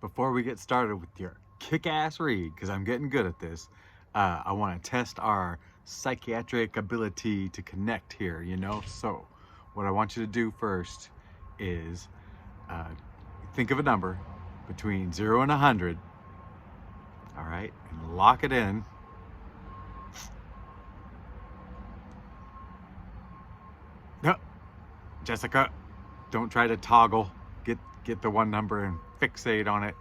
before we get started with your kick-ass read, because I'm getting good at this, I want to test our psychiatric ability to connect here, you know? So what I want you to do first is think of a number between 0 and 100, all right? And lock it in. No, Jessica, don't try to toggle. Get the one number and fixate on it.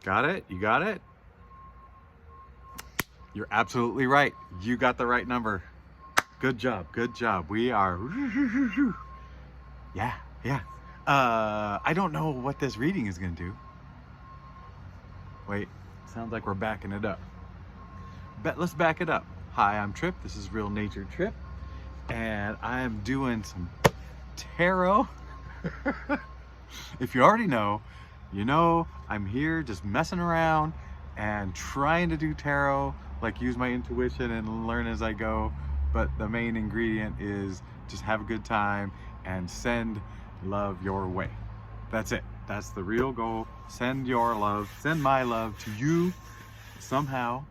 Got it? You got it? You're absolutely right. You got the right number. Good job. Good job. We are. Yeah. I don't know what this reading is going to do. Wait. Sounds like we're backing it up. Let's back it up. Hi, I'm Trip. This is Real Nature Trip. And I am doing some tarot. If you already know, you know I'm here just messing around and trying to do tarot, like use my intuition and learn as I go. But the main ingredient is just have a good time and send love your way. That's it. That's the real goal. Send your love, send my love to you somehow.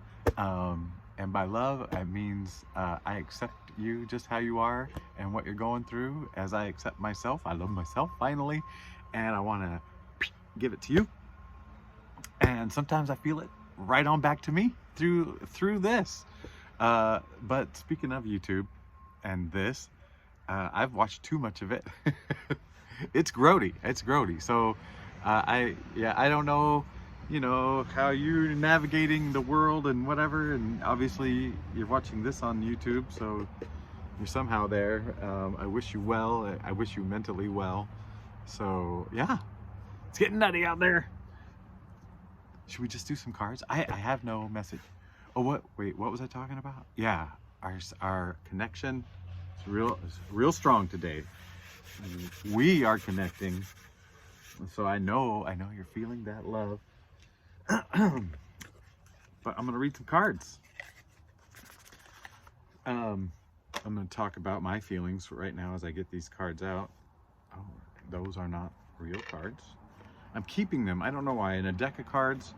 And by love, it means I accept you just how you are and what you're going through as I accept myself. I love myself finally, and I want to give it to you. And sometimes I feel it right on back to me through this. But speaking of YouTube and this, I've watched too much of it. It's grody. So I don't know, you know, how you're navigating the world and whatever, and obviously you're watching this on YouTube, so you're somehow there. I wish you well. I wish you mentally well. So yeah, it's getting nutty out there. Should we just do some cards? I have no message. Oh, wait, what was I talking about? Yeah, our connection is real strong today. We are connecting, so I know you're feeling that love. But I'm gonna read some cards. I'm gonna talk about my feelings right now as I get these cards out. Oh, those are not real cards. I'm keeping them. I don't know why. In a deck of cards,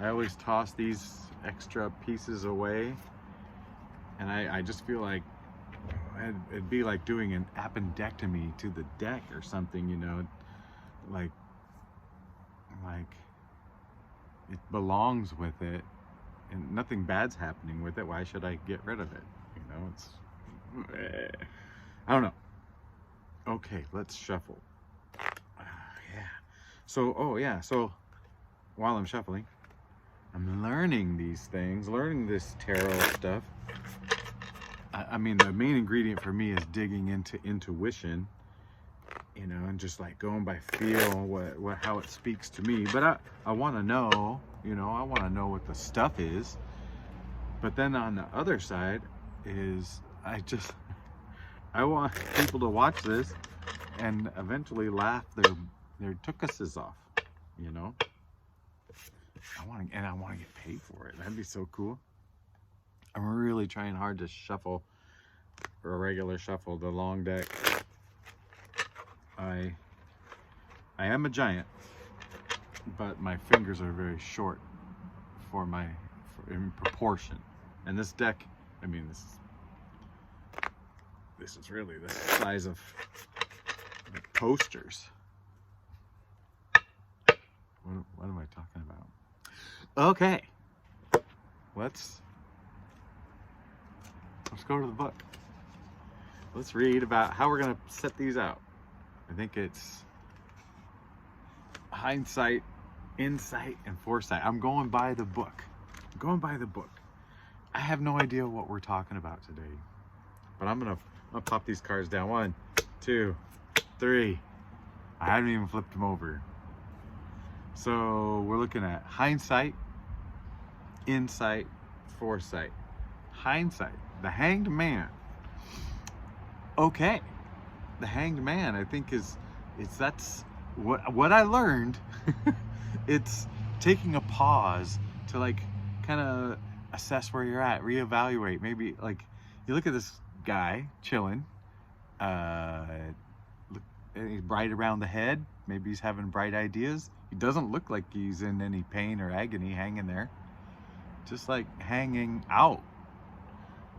I always toss these extra pieces away, and I just feel like it'd be like doing an appendectomy to the deck or something, you know, like it belongs with it, and nothing bad's happening with it. Why should I get rid of it? You know, it's, I don't know. Okay, let's shuffle. So while I'm shuffling, I'm learning these things, learning this tarot stuff. I mean, the main ingredient for me is digging into intuition, you know, and just like going by feel, how it speaks to me. But I want to know, you know, I want to know what the stuff is. But then on the other side is I want people to watch this and eventually laugh their tuchuses off, you know. I want to get paid for it. That'd be so cool. I'm really trying hard to shuffle for a regular shuffle, the long deck. I am a giant, but my fingers are very short in proportion. And this deck, I mean, this is really the size of the posters. What am I talking about? Okay, let's go to the book. Let's read about how we're gonna set these out. I think it's hindsight, insight, and foresight. I'm going by the book. I have no idea what we're talking about today, but I'm gonna pop these cards down. 1, 2, 3. I haven't even flipped them over. So we're looking at hindsight, insight, foresight. Hindsight, the Hanged Man. Okay, the Hanged Man, I think that's what I learned. It's taking a pause to like kind of assess where you're at, reevaluate. Maybe like you look at this guy chilling, he's bright around the head. Maybe he's having bright ideas. He doesn't look like he's in any pain or agony, hanging there, just like hanging out.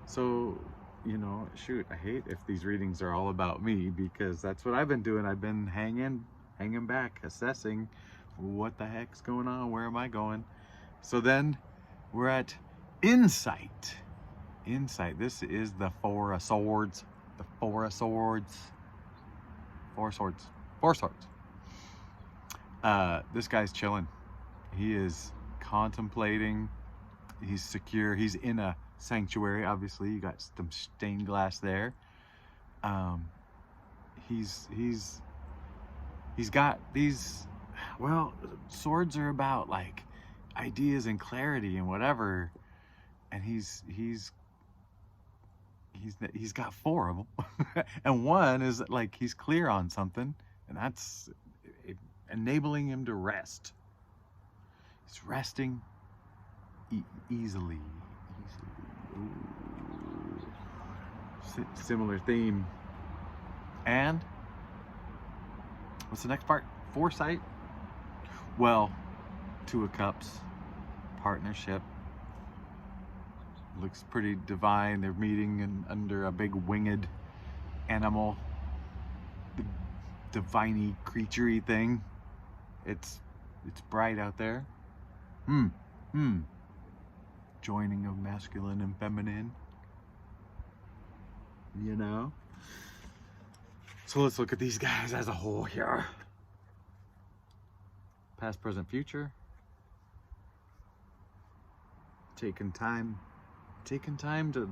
So, you know, shoot, I hate if these readings are all about me, because that's what I've been doing. I've been hanging back, assessing what the heck's going on, where am I going? So then we're at insight. Insight. This is the Four of Swords. The Four of Swords. Four Swords. Four Swords. This guy's chilling. He is contemplating. He's secure. He's in a sanctuary. Obviously, you got some stained glass there. He's got these. Well, swords are about like ideas and clarity and whatever, and he's got four of them, and one is like he's clear on something, and that's enabling him to rest. He's resting easily. Ooh. Similar theme. And what's the next part? Foresight. Well, Two of Cups, partnership. Looks pretty divine. They're meeting under a big winged animal, divine-y, creature-y thing. It's bright out there. Joining of masculine and feminine. You know? So let's look at these guys as a whole here. Past, present, future. Taking time to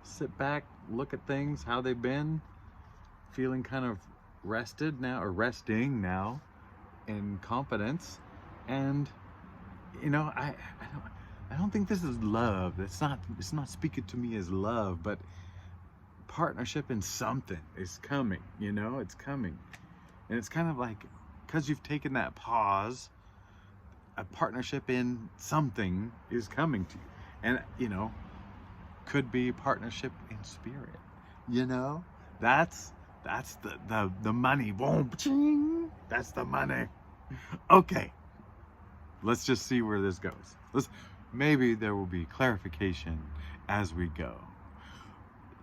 sit back, look at things, how they've been, feeling kind of rested now, or resting now, in confidence. And you know, I don't think this is love. It's not speaking to me as love, but partnership in something is coming. You know, it's coming, and it's kind of like, because you've taken that pause, a partnership in something is coming to you. And you know, could be partnership in spirit. You know, that's the money. Boom, ching. That's the money. Okay, let's just see where this goes. Maybe there will be clarification as we go.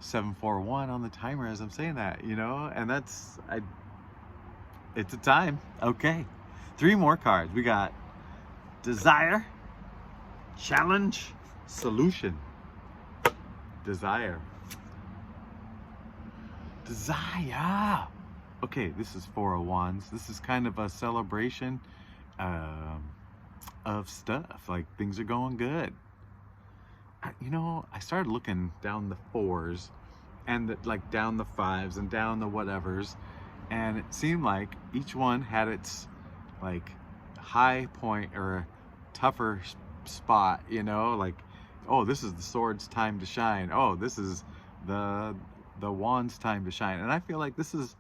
741 on the timer as I'm saying that, you know, and it's a time. Okay, 3 more cards. We got desire, challenge, solution. Desire. Okay, this is 4 of Wands. This is kind of a celebration of stuff. Like, things are going good. You know, I started looking down the 4s and like down the 5s and down the whatevers, and it seemed like each one had its like high point or a tougher spot, you know, like, oh, this is the sword's time to shine. Oh, this is the wand's time to shine. And I feel like this is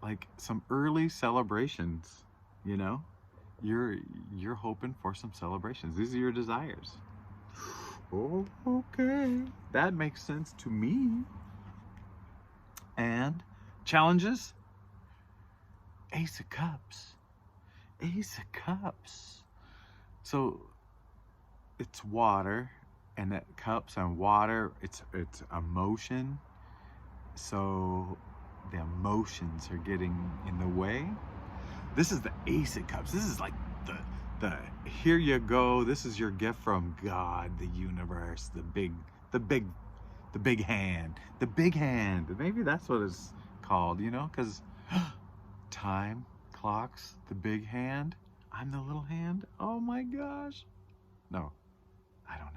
like some early celebrations, you know? You're hoping for some celebrations. These are your desires. Oh, okay. That makes sense to me. And challenges? Ace of Cups. Ace of Cups. So it's water, and that cups and water, it's emotion. So the emotions are getting in the way. This is the Ace of Cups. This is like the here you go. This is your gift from God, the universe, the big hand. The big hand. Maybe that's what it's called, you know, because time, clocks, the big hand. I'm the little hand. Oh my gosh. No, I don't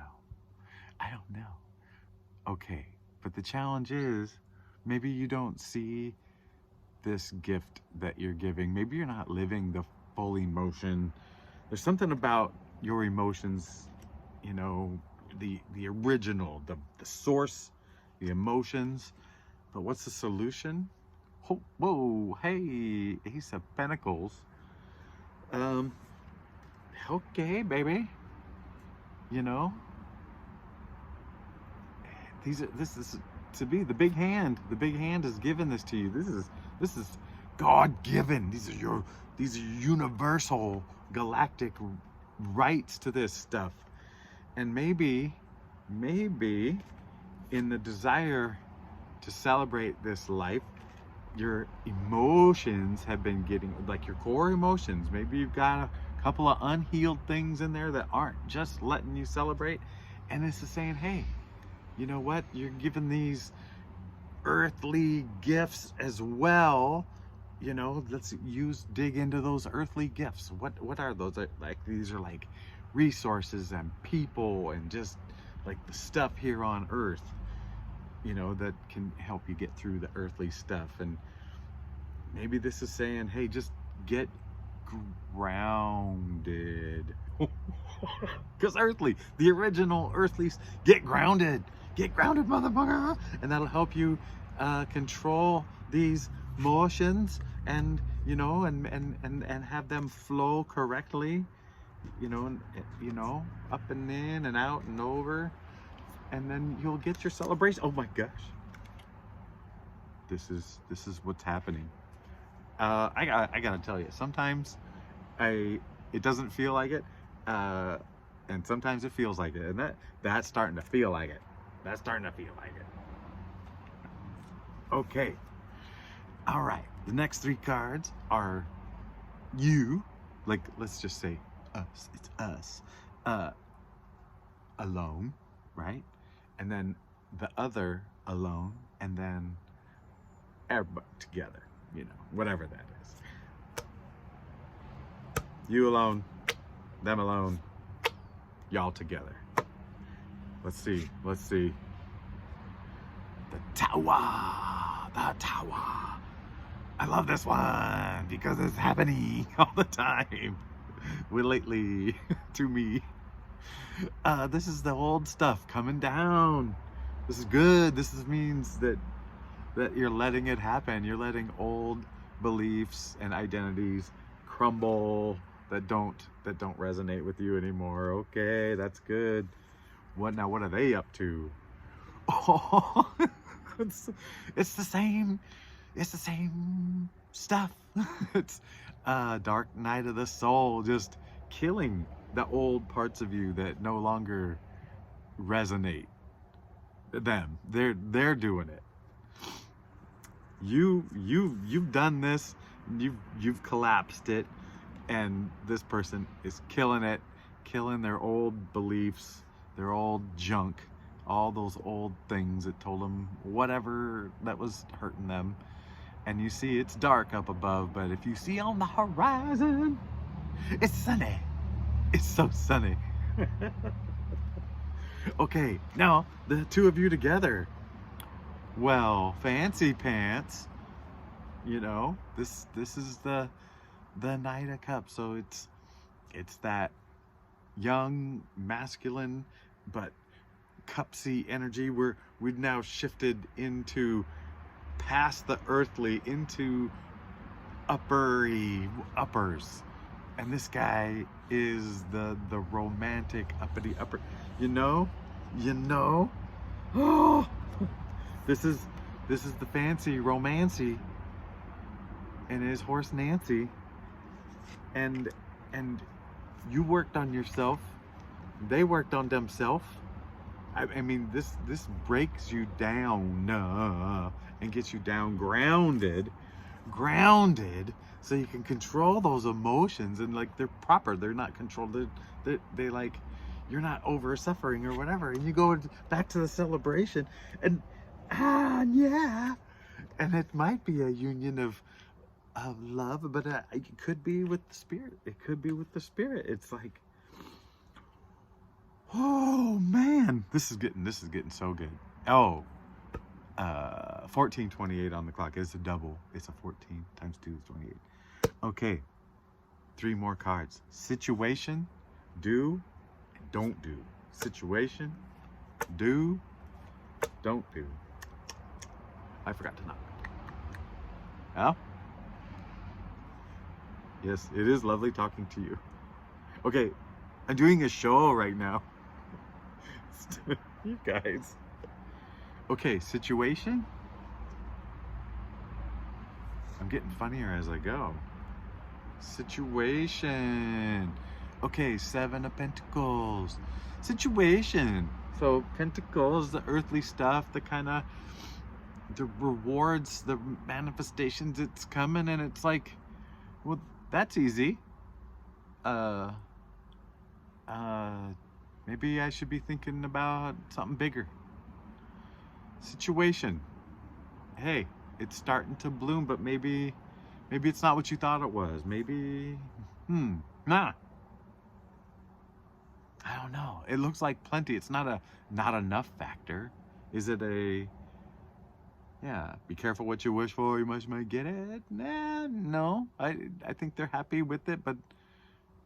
know. Okay, but the challenge is, maybe you don't see this gift that you're giving. Maybe you're not living the full emotion. There's something about your emotions, you know, the original, the source, the emotions. But what's the solution? Oh, whoa, hey, Ace of Pentacles. Okay, baby. You know, this is to be the big hand. The big hand has given this to you. This is God-given. These are universal galactic rights to this stuff. And maybe in the desire to celebrate this life, your emotions have been getting, like your core emotions, maybe you've got a couple of unhealed things in there that aren't just letting you celebrate. And it's just saying, hey, you know what? You're given these earthly gifts as well. You know, let's dig into those earthly gifts. What are those? Like, these are like resources and people and just like the stuff here on earth, you know, that can help you get through the earthly stuff. And maybe this is saying, hey, just get grounded. Because the original earthly, get grounded, motherfucker. And that'll help you control these motions, and you know, and have them flow correctly, you know, up and in and out and over, and then you'll get your celebration. Oh my gosh, this is what's happening. I gotta tell you, sometimes it doesn't feel like it, and sometimes it feels like it, and that's starting to feel like it. Okay. All right. The next three cards are you. Like, let's just say us. It's us. Alone, right? And then the other alone, and then everybody together. You know, whatever that is. You alone, them alone, y'all together. Let's see. The Tower. I love this one because it's happening all the time. Lately, to me. This is the old stuff coming down. This is good. Means that you're letting it happen. You're letting old beliefs and identities crumble that don't resonate with you anymore. Okay, that's good. What are they up to? Oh, it's the same stuff. It's dark night of the soul, just killing the old parts of you that no longer resonate. They're doing it. You've done this. You've collapsed it, and this person is killing it, killing their old beliefs, their old junk, all those old things that told them whatever that was hurting them. And you see it's dark up above, but if you see on the horizon, it's sunny. It's so sunny. Okay, now the two of you together. Well, fancy pants. You know, this is the Knight of Cups. So it's that young, masculine, but cupsy energy. We've now shifted into past the earthly into uppers, and this guy is the romantic uppity upper. You know. Oh, this is the fancy romancy, and his horse Nancy, and you worked on yourself. They worked on themselves. I mean, this breaks you down and gets you down grounded, so you can control those emotions, and like they're proper. They're not controlled. They like, you're not over suffering or whatever, and you go back to the celebration, and yeah, and it might be a union of love, but it could be with the spirit. It's like, oh man, this is getting so good. Oh, 1428 on the clock. It's a double. It's a 14 times 2 is 28. Okay, 3 more cards. Situation, do, and don't do. Situation, do, don't do. I forgot to knock. Oh? Yes, it is lovely talking to you. Okay, I'm doing a show right now. You guys. Okay, situation. I'm getting funnier as I go. Situation. Okay, Seven of Pentacles. Situation. So Pentacles, the earthly stuff, the kind of the rewards, the manifestations, it's coming, and it's like, well, that's easy. Maybe I should be thinking about something bigger. Situation. Hey, it's starting to bloom, but maybe it's not what you thought it was. Maybe, nah. I don't know. It looks like plenty. It's not a not enough factor. Is it a, yeah, be careful what you wish for, you might get it? Nah, no. I think they're happy with it, but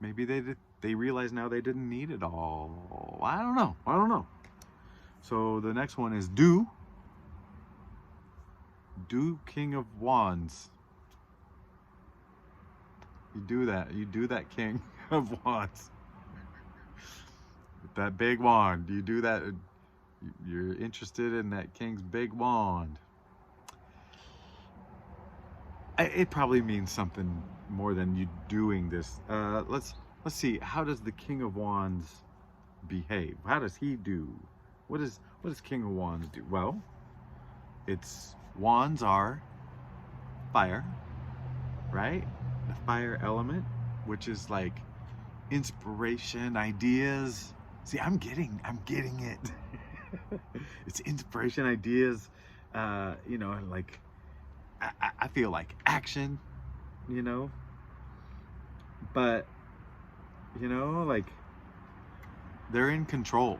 maybe they realize now they didn't need it all. I don't know. So the next one is Do King of Wands. You do that King of Wands. With that big wand, you do that. You're interested in that King's big wand. It probably means something more than you doing this. Let's see. How does the King of Wands behave? How does he do? What does King of Wands do? Well, wands are fire, right? The fire element, which is like inspiration, ideas. See, I'm getting it. It's inspiration, ideas, like I feel like action, but like they're in control.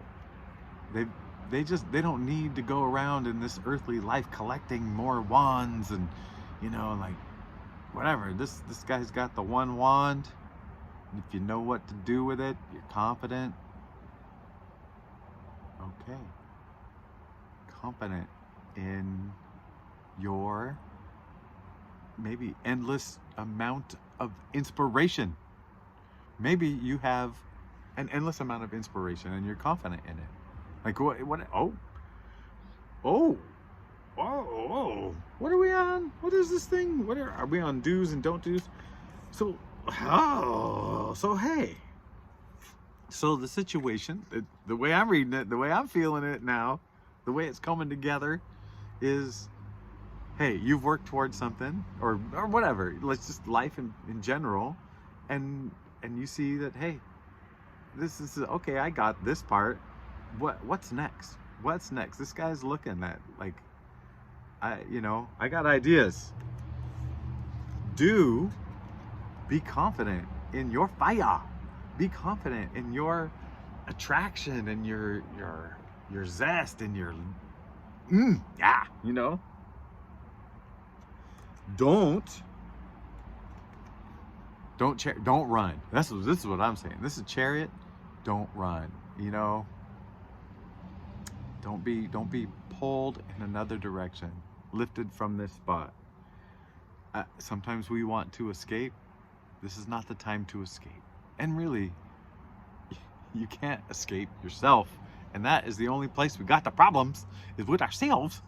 They don't need to go around in this earthly life collecting more wands and like whatever. This guy's got the one wand. If you know what to do with it, you're confident. Okay. Confident in your maybe endless amount of inspiration. Maybe you have an endless amount of inspiration and you're confident in it. Like what what are we on? What is this thing? Are we on do's and don't do's? So hey. So the situation, the way I'm reading it, the way I'm feeling it now, the way it's coming together is, hey, you've worked towards something or whatever. Let's just life in general, and you see that, hey, this is okay. I got this part. What's next? What's next? This guy's looking at like, I got ideas. Be confident in your fire. Be confident in your attraction and your zest and your Don't run. This is what I'm saying. This is Chariot. Don't run. Don't be pulled in another direction, lifted from this spot. Sometimes we want to escape. This is not the time to escape. And really, you can't escape yourself. And that is the only place we got the problems, is with ourselves.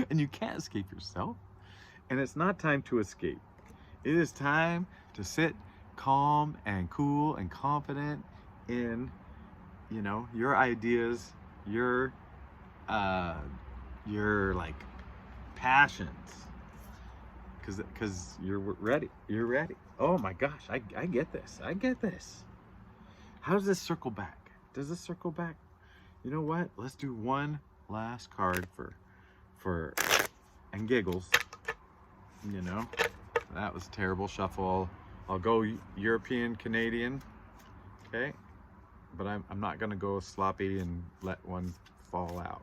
And you can't escape yourself. And it's not time to escape. It is time to sit calm and cool and confident in, your ideas, your like passions. Because you're ready. You're ready. Oh my gosh, I get this. How does this circle back? Does this circle back? You know what? Let's do one last card for and giggles. That was a terrible shuffle. I'll go European, Canadian. Okay? But I'm not gonna go sloppy and let one fall out.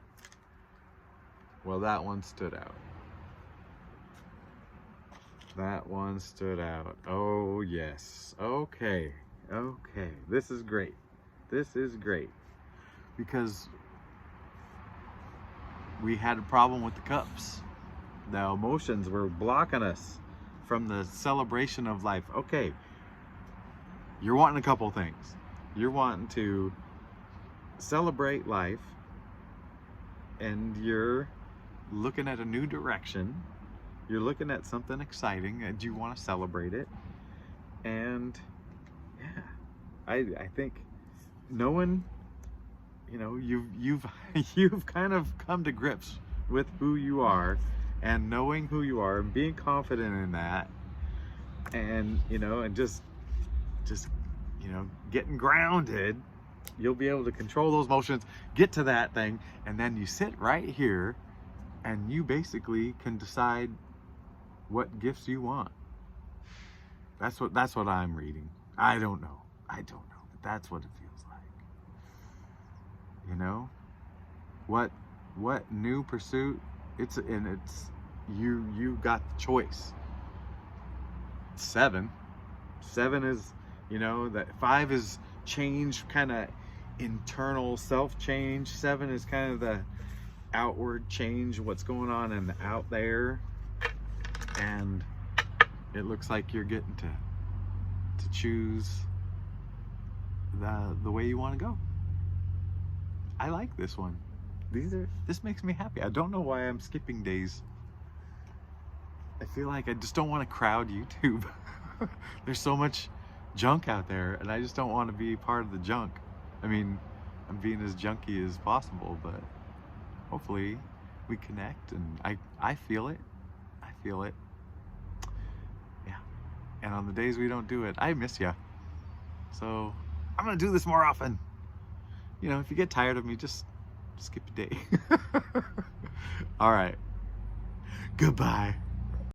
Well, that one stood out. That one stood out. Oh, yes. Okay. This is great. Because we had a problem with the cups. The emotions were blocking us from the celebration of life. Okay. You're wanting a couple things. You're wanting to celebrate life, and you're looking at a new direction. you're looking at something exciting and you want to celebrate it. And yeah, I think knowing, you know, you've you've kind of come to grips with who you are, and knowing who you are and being confident in that, and you know, and just you know, getting grounded, you'll be able to control those motions, get to that thing, and then you sit right here and you basically can decide what gifts you want. That's what I'm reading. I don't know, but that's what it feels like. You know, what new pursuit? It's you got the choice. 7 is, you know, that 5 is change, kind of internal self change. 7 is kind of the outward change, what's going on in the out there. And it looks like you're getting to choose the way you want to go. I like this one. This makes me happy. I don't know why I'm skipping days. I feel like I just don't want to crowd YouTube. There's so much junk out there, and I just don't want to be part of the junk. I mean, I'm being as junky as possible, but hopefully we connect, and I feel it. I feel it. Yeah. And on the days we don't do it, I miss ya. So I'm gonna do this more often. You know, if you get tired of me, just skip a day. All right. Goodbye.